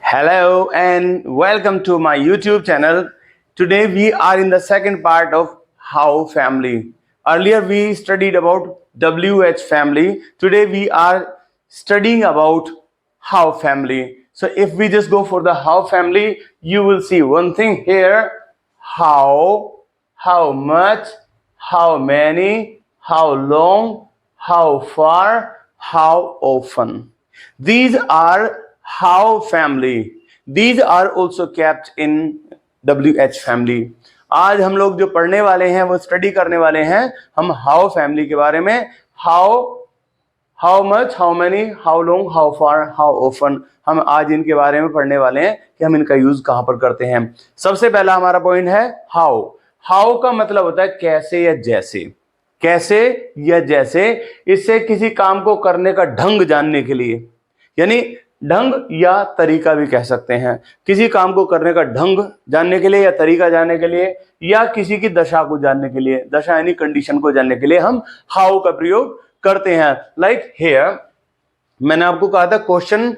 Hello and welcome to my YouTube channel. Today we are in the second part of How family. Earlier we studied about WH family. Today we are studying about How family. So if we just go for the How family, you will see one thing here: how much, how many, how long, how far, how often. These are how family. These are also kept in WH family. आज हम लोग जो पढ़ने वाले हैं वो study करने वाले हैं हम हाउ फैमिली के बारे में. How much, how many, how long, how far, how often. हम आज इनके बारे में पढ़ने वाले हैं कि हम इनका यूज कहां पर करते हैं. सबसे पहला हमारा पॉइंट है हाउ. हाउ का मतलब होता है कैसे या जैसे. कैसे या जैसे. इससे किसी काम को करने का ढंग जानने के लिए, यानी ढंग या तरीका भी कह सकते हैं. किसी काम को करने का ढंग जानने के लिए या तरीका जानने के लिए या किसी की दशा को जानने के लिए, दशा यानी कंडीशन को जानने के लिए हम हाउ का प्रयोग करते हैं. लाइक हियर मैंने आपको कहा था क्वेश्चन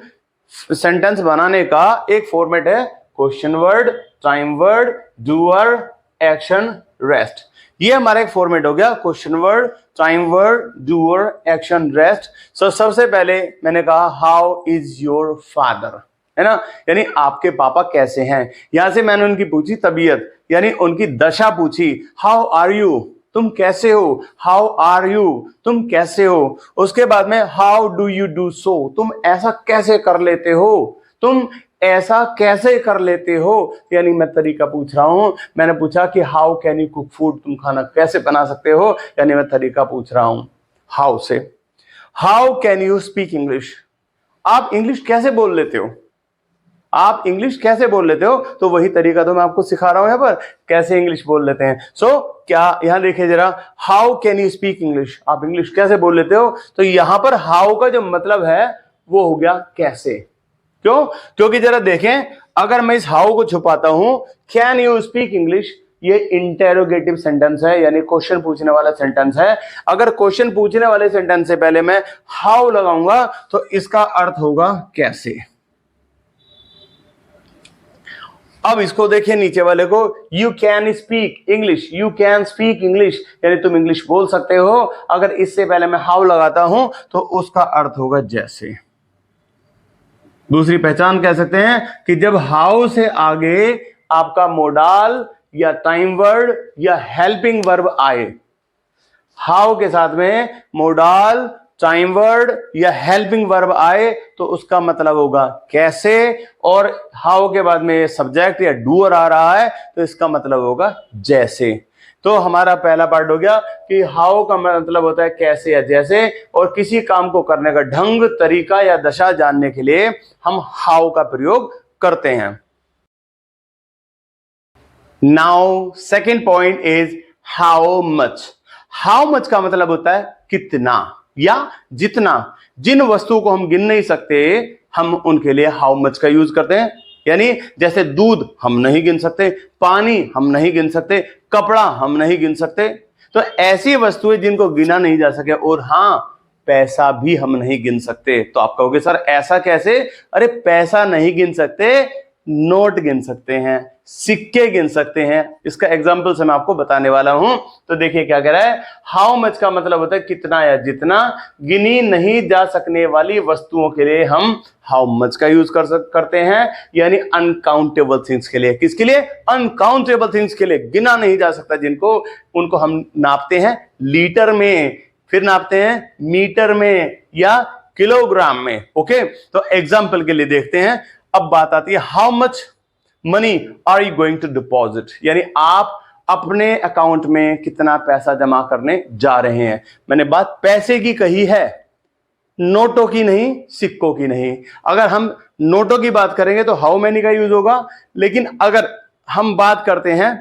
सेंटेंस बनाने का एक फॉर्मेट है question word, time word, doer, action, rest. ये हमारा एक फॉर्मेट हो गया question word, time word, doer, action, rest. So सबसे पहले मैंने कहा हाउ इज योर फादर, है ना, यानी आपके पापा कैसे हैं. यहां से मैंने उनकी पूछी तबीयत यानी उनकी दशा पूछी. हाउ आर यू, तुम कैसे हो. हाउ आर यू, तुम कैसे हो. उसके बाद में how do you do so, तुम ऐसा कैसे कर लेते हो. तुम ऐसा कैसे कर लेते हो यानी मैं तरीका पूछ रहा हूं. मैंने पूछा कि how can you cook food, तुम खाना कैसे बना सकते हो, यानी मैं तरीका पूछ रहा हूं हाउ से. How can you speak English, आप इंग्लिश कैसे बोल लेते हो. आप इंग्लिश कैसे बोल लेते हो, तो वही तरीका तो मैं आपको सिखा रहा हूं यहां पर कैसे इंग्लिश बोल लेते हैं. सो क्या यहां देखिए जरा, how can you speak English, आप इंग्लिश कैसे बोल लेते हो. तो यहां पर हाउ का जो मतलब है वो हो गया कैसे. क्यों, क्योंकि जरा देखें अगर मैं इस हाउ को छुपाता हूं, कैन यू स्पीक इंग्लिश, ये इंटेरोगेटिव सेंटेंस है यानी क्वेश्चन पूछने वाला सेंटेंस है. अगर क्वेश्चन पूछने वाले सेंटेंस से पहले मैं हाउ लगाऊंगा तो इसका अर्थ होगा कैसे. अब इसको देखिए नीचे वाले को, you can speak English, you can speak English यानी तुम इंग्लिश बोल सकते हो. अगर इससे पहले मैं हाउ लगाता हूं तो उसका अर्थ होगा जैसे. दूसरी पहचान कह सकते हैं कि जब हाउ से आगे आपका मोडाल या टाइम वर्ड या हेल्पिंग वर्ब आए. हाउ के साथ में मोडाल, टाइम वर्ड या हेल्पिंग वर्ब आए तो उसका मतलब होगा कैसे. और हाउ के बाद में सब्जेक्ट या डूअर आ रहा है तो इसका मतलब होगा जैसे. तो हमारा पहला पार्ट हो गया कि हाउ का मतलब होता है कैसे या जैसे, और किसी काम को करने का ढंग, तरीका या दशा जानने के लिए हम हाउ का प्रयोग करते हैं. Now second point is how much. How much का मतलब होता है कितना या जितना. जिन वस्तुओं को हम गिन नहीं सकते हम उनके लिए हाउ मच का यूज करते हैं. यानी जैसे दूध हम नहीं गिन सकते, पानी हम नहीं गिन सकते, कपड़ा हम नहीं गिन सकते. तो ऐसी वस्तुएं जिनको गिना नहीं जा सके. और हां, पैसा भी हम नहीं गिन सकते. तो आप कहोगे सर ऐसा कैसे. अरे पैसा नहीं गिन सकते, नोट गिन सकते हैं, सिक्के गिन सकते हैं. इसका एग्जांपल से मैं आपको बताने वाला हूं. तो देखिए क्या कह रहा है, हाउ मच का मतलब होता है कितना या जितना. गिनी नहीं जा सकने वाली वस्तुओं के लिए हम हाउ मच का यूज करते हैं, यानी अनकाउंटेबल थिंग्स के लिए. किसके लिए, अनकाउंटेबल थिंग्स के लिए. गिना नहीं जा सकता जिनको, उनको हम नापते हैं लीटर में, फिर नापते हैं मीटर में या किलोग्राम में. ओके, तो एग्जाम्पल के लिए देखते हैं. अब बात आती है how much money are you going to deposit, यानी आप अपने अकाउंट में कितना पैसा जमा करने जा रहे हैं. मैंने बात पैसे की कही है, नोटों की नहीं, सिक्कों की नहीं. अगर हम नोटों की बात करेंगे तो हाउ मैनी का यूज होगा. लेकिन अगर हम बात करते हैं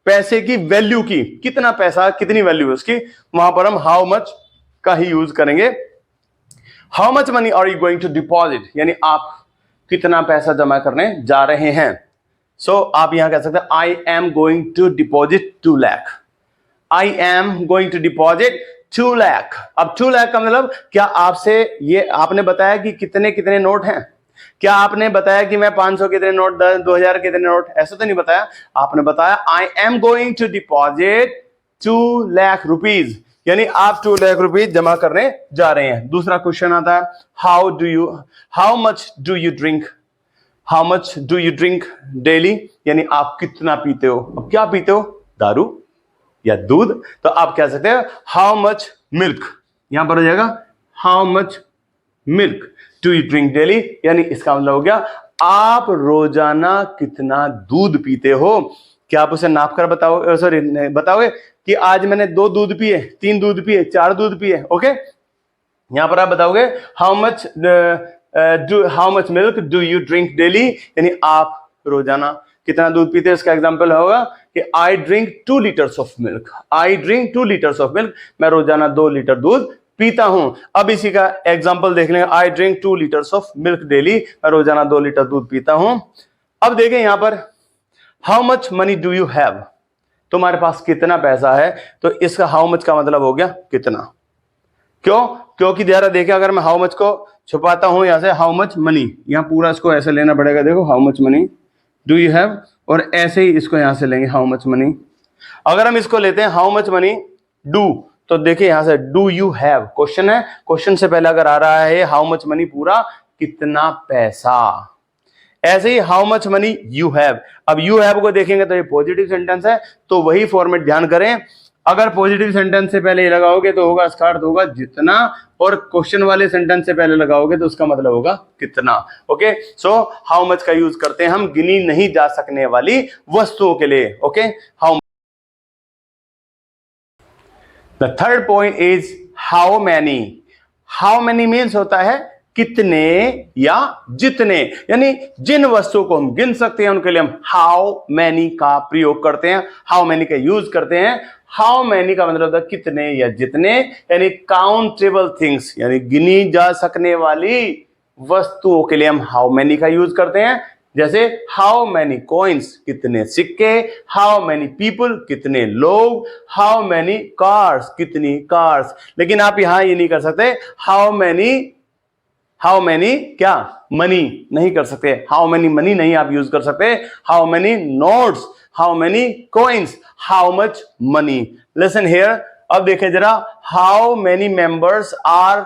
पैसे की वैल्यू की, कितना पैसा, कितनी वैल्यू है उसकी, वहां पर हम हाउ मच का ही यूज करेंगे. How much money are you going to deposit, यानी आप कितना पैसा जमा करने जा रहे हैं. सो आप यहां कह सकते हैं I am going to deposit 2 lakh. I am going to deposit 2 lakh. अब 2 लाख का मतलब क्या आपसे ये आपने बताया कि कितने कितने नोट हैं. क्या आपने बताया कि मैं 500 कितने नोट, 2000 कितने नोट, ऐसा तो नहीं बताया। आपने बताया I am going to deposit 2 lakh rupees, यानी आप 2 लाख रुपीज जमा करने जा रहे हैं। दूसरा क्वेश्चन आता है how much do you drink, how much do you drink daily, यानी आप कितना पीते हो। अब क्या पीते हो, दारू या दूध, तो आप कह सकते हैं हाउ मच मिल्क, यहां पर हो जाएगा how much milk do you drink daily, यानी इसका मतलब हो गया आप रोजाना कितना दूध पीते हो। क्या आप उसे नाप कर बताओगे, सॉरी बताओगे कि आज मैंने 2 दूध पिए, 3 दूध पिए, 4 दूध पिए। ओके, यहां पर आप बताओगे how much milk do you drink daily, यानी आप रोजाना कितना दूध पीते हैं। इसका एग्जांपल होगा कि I drink 2 litres of milk, I drink 2 litres of milk, मैं रोजाना 2 लीटर दूध पीता हूं। अब इसी का एग्जांपल देख लें, I drink 2 litres of milk daily, मैं रोजाना 2 लीटर दूध पीता हूं। अब देखें यहां पर how much money do you have, तुम्हारे पास कितना पैसा है, तो इसका हाउ मच का मतलब हो गया कितना। क्यों, क्योंकि जरा देखें अगर मैं हाउ मच को छुपाता हूं यहां से, हाउ मच मनी, यहां पूरा इसको ऐसे लेना पड़ेगा, देखो how much money do you have, और ऐसे ही इसको यहां से लेंगे हाउ मच मनी। अगर हम इसको लेते हैं हाउ मच मनी डू, तो देखिए यहां से डू यू हैव क्वेश्चन है, क्वेश्चन से पहले अगर आ रहा है हाउ मच मनी पूरा कितना पैसा, ऐसे ही how much money you have. अब यू हैव को देखेंगे तो ये पॉजिटिव सेंटेंस है, तो वही फॉर्मेट ध्यान करें, अगर पॉजिटिव सेंटेंस से पहले लगाओगे तो होगा इसका अर्थ होगा जितना, और क्वेश्चन वाले सेंटेंस से पहले लगाओगे तो उसका मतलब होगा कितना। ओके, सो हाउ मच का यूज करते हैं हम गिनी नहीं जा सकने वाली वस्तुओं के लिए। Okay, how, the third point is how many. How many means होता है कितने या जितने, यानी जिन वस्तुओं को हम गिन सकते हैं उनके लिए हम हाउ मैनी का प्रयोग करते हैं, हाउ मैनी का यूज करते हैं। हाउ मैनी का मतलब होता है कितने या जितने, यानी काउंटेबल थिंग्स, यानी गिनी जा सकने वाली वस्तुओं के लिए हम हाउ मैनी का यूज करते हैं। जैसे हाउ मैनी कॉइन्स, कितने सिक्के, हाउ मैनी पीपल, कितने लोग, हाउ मैनी कार्स, कितनी कार्स। लेकिन आप यहां ये नहीं कर सकते हाउ मैनी क्या मनी, नहीं कर सकते, हाउ मैनी मनी नहीं आप यूज कर सकते, how many notes, how many coins, how much money. Listen here, अब देखें जरा, how many members are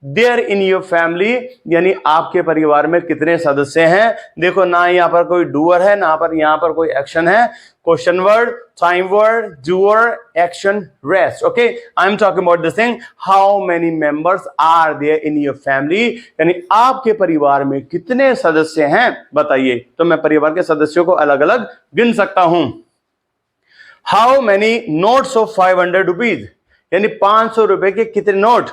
there in your family, यानी आपके परिवार में कितने सदस्य हैं। देखो ना यहाँ पर कोई डूअर है, ना पर यहाँ पर कोई एक्शन है, question word, time word, doer, action, rest. Okay, I am talking about this thing, how many members are there in your family, यानी आपके परिवार में कितने सदस्य हैं बताइए, तो मैं परिवार के सदस्यों को अलग अलग गिन सकता हूं। How many notes of 500 rupees, यानी 500 रुपए के कितने note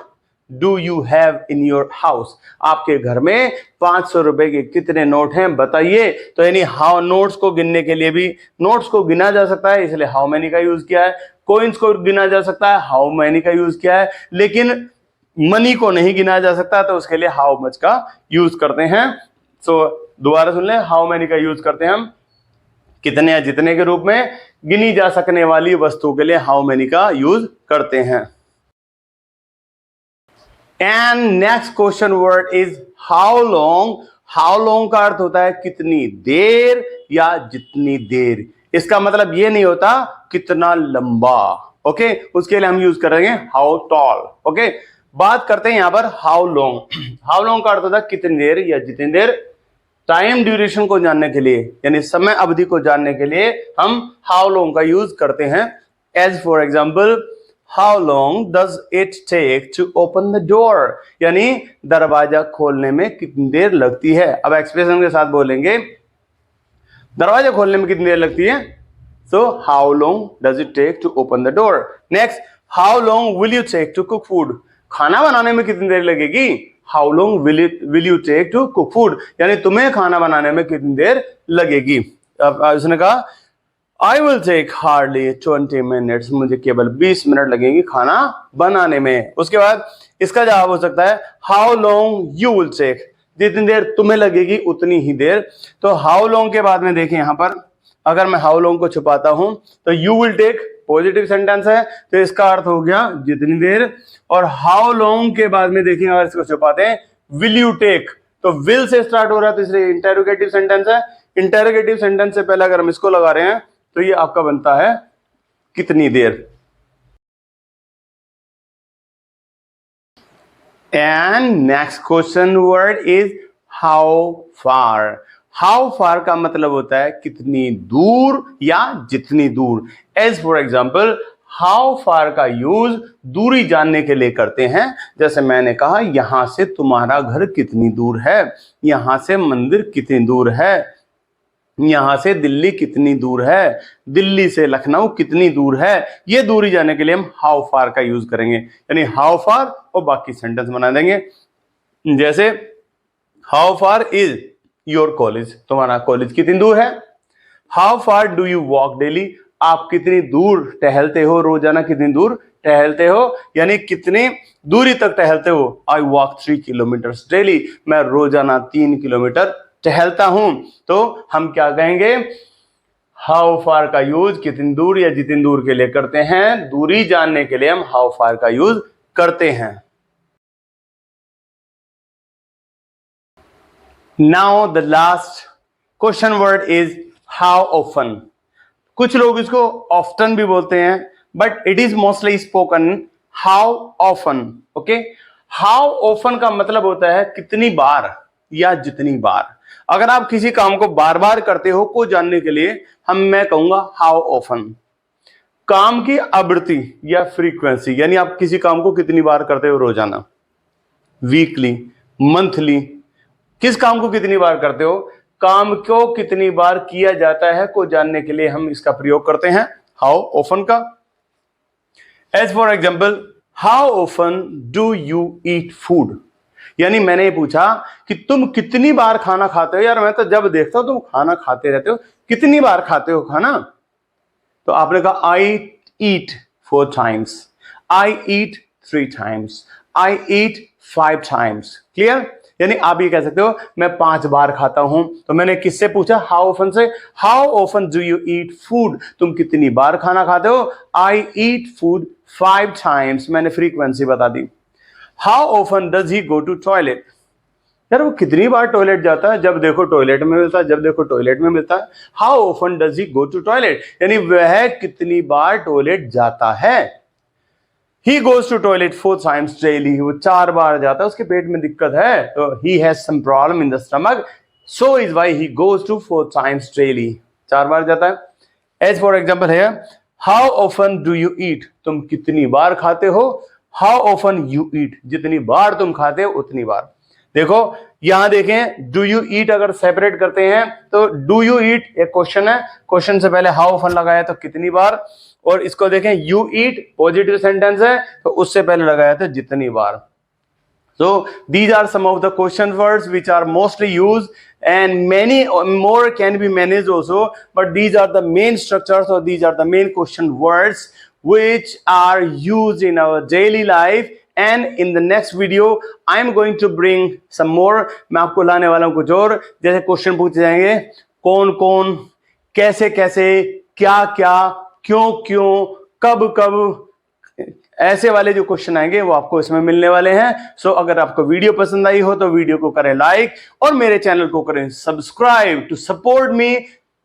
do you have in your house, आपके घर में 500 रुपए के कितने नोट हैं बताइए। तो यानी हाउ नोट्स को गिनने के लिए भी नोट्स को गिना जा सकता है, इसलिए हाउ मैनी का यूज किया है। कॉइन्स को गिना जा सकता है, हाउ मैनी का यूज किया है। लेकिन मनी को नहीं गिना जा सकता, तो उसके लिए हाउ मच का यूज करते हैं। सो दोबारा सुन लें, हाउ मैनी का यूज करते हैं हम कितने या जितने के रूप में, गिनी जा सकने वाली वस्तु के लिए हाउ मैनी का यूज करते हैं। And next question word is how long. How long का अर्थ होता है कितनी देर या जितनी देर, इसका मतलब ये नहीं होता कितना लंबा। ओके, उसके लिए हम यूज करेंगे हाउ टॉल। ओके, बात करते हैं यहां पर हाउ लॉन्ग। हाउ लॉन्ग का अर्थ होता है कितनी देर या जितनी देर। टाइम ड्यूरेशन को जानने के लिए, यानी समय अवधि को जानने के लिए हम हाउ लॉन्ग का यूज करते हैं। As for example, how long does it take to open the door, यानी दरवाजा खोलने में कितनी देर लगती है। अब एक्सप्रेशन के साथ बोलेंगे, दरवाजा खोलने में कितनी देर लगती है, so how long does it take to open the door. Next, how long will you take to cook food, खाना बनाने में कितनी देर लगेगी, how long will you take to cook food, यानी तुम्हें खाना बनाने में कितनी देर लगेगी। अब उसने कहा I will take hardly 20 minutes, मुझे केवल 20 मिनट लगेंगे खाना बनाने में। उसके बाद इसका जवाब हो सकता है how long you will take, जितनी देर तुम्हें लगेगी उतनी ही देर। तो हाउ लॉन्ग के बाद में देखें यहां पर, अगर मैं हाउ लॉन्ग को छुपाता हूं तो you will take positive sentence है, तो इसका अर्थ हो गया जितनी देर। और हाउ लॉन्ग के बाद में देखिए अगर इसको छुपाते हैं विल यू टेक, तो विल से स्टार्ट हो रहा है तो इसलिए इंटेरोगेटिव सेंटेंस है। इंटेरोगेटिव सेंटेंस से पहले अगर हम इसको लगा रहे हैं तो ये आपका बनता है कितनी देर। And next question word is how far. How far का मतलब होता है कितनी दूर या जितनी दूर। As for example how far का यूज दूरी जानने के लिए करते हैं। जैसे मैंने कहा यहां से तुम्हारा घर कितनी दूर है, यहां से मंदिर कितनी दूर है, यहां से दिल्ली कितनी दूर है, दिल्ली से लखनऊ कितनी दूर है। ये दूरी जानने के लिए हम हाउ फार का यूज करेंगे, यानी हाउ फार और बाकी सेंटेंस बना देंगे। जैसे how far is your college, तुम्हारा कॉलेज कितनी दूर है। How far do you walk daily, आप कितनी दूर टहलते हो, रोजाना कितनी दूर टहलते हो, यानी कितनी दूरी तक टहलते हो। आई वॉक 3 किलोमीटर्स डेली, मैं रोजाना 3 किलोमीटर टहलता हूं। तो हम क्या कहेंगे, हाउ फार का यूज कितनी दूर या जितनी दूर के लिए करते हैं। दूरी जानने के लिए हम हाउ फार का यूज करते हैं। Now the last question word is how often. कुछ लोग इसको ऑफ्टन भी बोलते हैं, but it is mostly spoken how often. Okay, how often का मतलब होता है कितनी बार या जितनी बार। अगर आप किसी काम को बार बार करते हो को जानने के लिए मैं कहूंगा हाउ ऑफन। काम की आवृत्ति या फ्रीक्वेंसी, यानी आप किसी काम को कितनी बार करते हो रोजाना, वीकली, मंथली, किस काम को कितनी बार करते हो, काम को कितनी बार किया जाता है को जानने के लिए हम इसका प्रयोग करते हैं हाउ ऑफन का। As for example how often do you eat food, यानी मैंने ये पूछा कि तुम कितनी बार खाना खाते हो। यार मैं तो जब देखता हूं तुम खाना खाते रहते हो, कितनी बार खाते हो खाना। तो आपने कहा आई ईट 4 times, आई ईट 3 times, आई ईट 5 times। क्लियर, यानी आप ये कह सकते हो मैं 5 बार खाता हूं। तो मैंने किससे पूछा, हाउ ऑफन से। How often do you eat food, तुम कितनी बार खाना खाते हो। आई ईट फूड 5 times, मैंने फ्रीक्वेंसी बता दी। How often does he go to toilet, यार वो कितनी बार टॉयलेट जाता है, जब देखो टॉयलेट में मिलता है, जब देखो टॉयलेट में मिलता है। How often does he go to toilet, यानी वह कितनी बार टॉयलेट जाता है। He goes to toilet 4 times daily, वो 4 बार जाता है, उसके पेट में दिक्कत है, तो he has some problem in the stomach, so is why he goes to 4 times daily, 4 बार जाता है। एज फॉर एग्जाम्पल है how often do you eat, तुम कितनी बार खाते हो। हाउ ऑफन यू ईट, जितनी बार तुम खाते हो उतनी बार। देखो यहां देखें, डू यू ईट अगर सेपरेट करते हैं तो डू यू ईट एक क्वेश्चन है, क्वेश्चन से पहले हाउ ऑफन लगाया तो कितनी बार, और इसको देखें यू ईट पॉजिटिव सेंटेंस है तो उससे पहले लगाया था जितनी बार। So these are some of the question words which are mostly used, and many more can be managed also, but these are the main structures or these are the main question words which are used in our daily life. And in the next video I am going to bring some more, मैं आपको लाने वाला हूं कुछ और, जैसे question पूछे जाएंगे कौन कौन, कैसे कैसे, क्या क्या, क्यों क्यों, कब कब, ऐसे वाले जो क्वेश्चन आएंगे वो आपको इसमें मिलने वाले हैं। सो अगर आपको वीडियो पसंद आई हो तो वीडियो को करें लाइक और मेरे चैनल को करें subscribe to support me.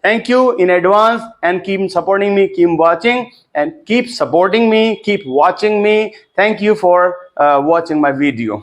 Thank you in advance and keep supporting me, keep watching and keep supporting me, keep watching me. Thank you for watching my video.